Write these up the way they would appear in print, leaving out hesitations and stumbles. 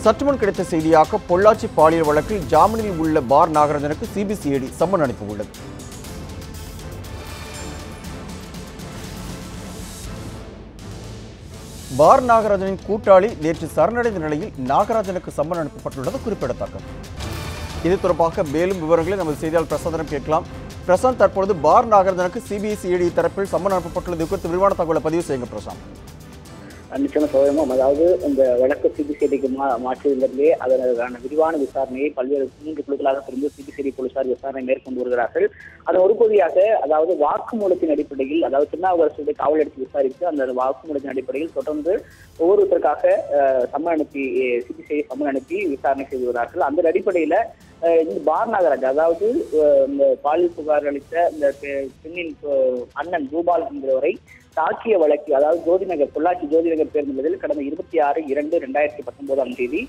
சற்றுமுன் கிடைத்த செய்தியாக பொள்ளாச்சி பாலியல் வழக்கில் ஜாமீனில் உள்ள பார் நாகராஜனுக்கு சிபிசிஐடி சம்மன் அனுப்பியுள்ளது. பார் நாகராஜனின் கூட்டாளி நேற்று சரணடைந்த நிலையில் நாகராஜனுக்கு சம்மன் அனுப்பப்பட்டுள்ளது குறிப்பிடத்தக்கது. இது தொடர்பாக மேலும் விவரங்களை நமது செய்தியாளர் பிரசாந்திடம் கேட்கலாம். பிரசாந்த், தற்பொழுது பார் நாகராஜனுக்கு சிபிசிஐடி தரப்பில் சம்மன் அனுப்பப்பட்டுள்ளது குறித்து விரிவான தகவலை பதிவு செய்யுங்க பிரசாந்த். நிச்சயமா சௌகரியமும், அதாவது இந்த வழக்கு சிபிசிஐடிக்கு மாற்றியதிலிருந்தே அதற்கான விரிவான விசாரணையை பல்வேறு 3 குழுக்களாக பிரிந்து சிபிசிஐடி போலீசார் விசாரணை மேற்கொண்டு வருகிறார்கள். அதன் ஒரு பகுதியாக, அதாவது வாக்குமூலத்தின் அடிப்படையில், அதாவது திருநாவுக்கரசுடைய காவல் எடுத்து விசாரித்து அந்த வாக்குமூலத்தின் அடிப்படையில் தொடர்ந்து ஒவ்வொருத்தருக்காக சம்மன் அனுப்பி சிபிசிஐடி சம்மன் அனுப்பி விசாரணை செய்து வருகிறார்கள். அந்த அடிப்படையில இந்த பார் நாகராஜ், அதாவது இந்த பாலியல் புகார் அளித்த இந்த பெண்ணின் அண்ணன் பூபால் என்கிறவரை தாக்கிய வழக்கு, அதாவது ஜோதிநகர் பொள்ளாச்சி ஜோதிநகர் பேருந்து நிலையத்தில் கடந்த 26/2/2019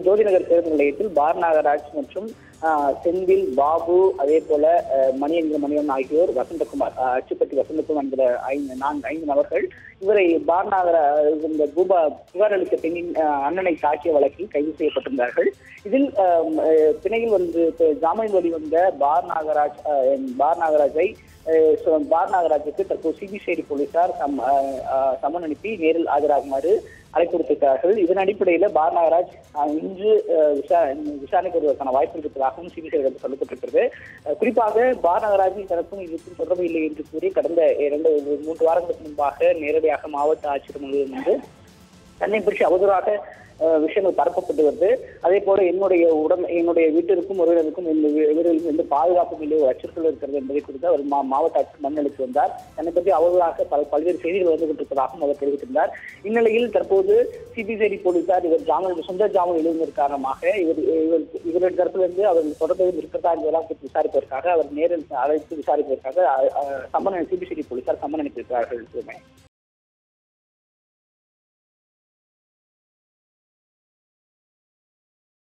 ஜோதிநகர் பேருந்து நிலையத்தில் பார் நாகராஜ் மற்றும் செந்தில், பாபு, அதே போல மணி என்கிற மணிவன் ஆகியோர், வசந்தகுமார், அச்சுப்பட்டி வசந்தகுமார் என்கிற 5 நபர்கள் இவரை பார் நாகராஜ் இந்த புகார் அளித்த பெண்ணின் அண்ணனை தாக்கிய வழக்கில் கைது செய்யப்பட்டிருந்தார்கள். இதில் பிணையில் வந்து ஜாமீன் வழி வந்த பார் நாகராஜுக்கு தற்போது சிபிசிஐடி போலீசார் சம்மன் அனுப்பி நேரில் ஆஜராகுமாறு அழைப்பு விடுத்திருக்கிறார்கள். இதன் அடிப்படையில் பார் நாகராஜ் இன்று விசாரணைக்கு வருவதற்கான வாய்ப்பு இருப்பதாகவும் சிபிசிஐடி சொல்லப்பட்டிருக்கிறது. குறிப்பாக பார் நாகராஜின் தரப்பும் இதற்கு தொடர்பு இல்லை என்று கூறி கடந்த 2-3 வாரங்களுக்கு முன்பாக நேரடியாக மாவட்ட ஆட்சியர் வந்து தன்னை பற்றி அவதூறாக விஷயங்கள் பரப்பப்பட்டு வருது. அதே போல என்னுடைய வீட்டிற்கும் உறவினருக்கும் இவர்களுக்கும் எந்த பாதுகாப்பும் இல்லை, ஒரு அச்சுறுத்தல் இருக்கிறது என்பதை குறித்து அவர் மாவட்ட ஆட்சியர் மனு வந்தார். தன்னை பற்றி அவர்களாக பல்வேறு செய்திகள் வந்து கொண்டிருப்பதாகவும் அவர் தெரிவித்திருந்தார். இந்நிலையில் தற்போது சிபிசிஐடி போலீசார் இவர் சொந்த ஜாமீன் எழுதுவதன் காரணமாக இவருடைய தரப்பிலிருந்து அவர்கள் தொடர்பு இருக்கிறதா என்பதெல்லாம் குறித்து விசாரிப்பதற்காக அவர் நேரில் அழைத்து விசாரிப்பதற்காக சிபிசிஐடி போலீசார் சம்மன் அனுப்பியிருக்கிறார்கள்.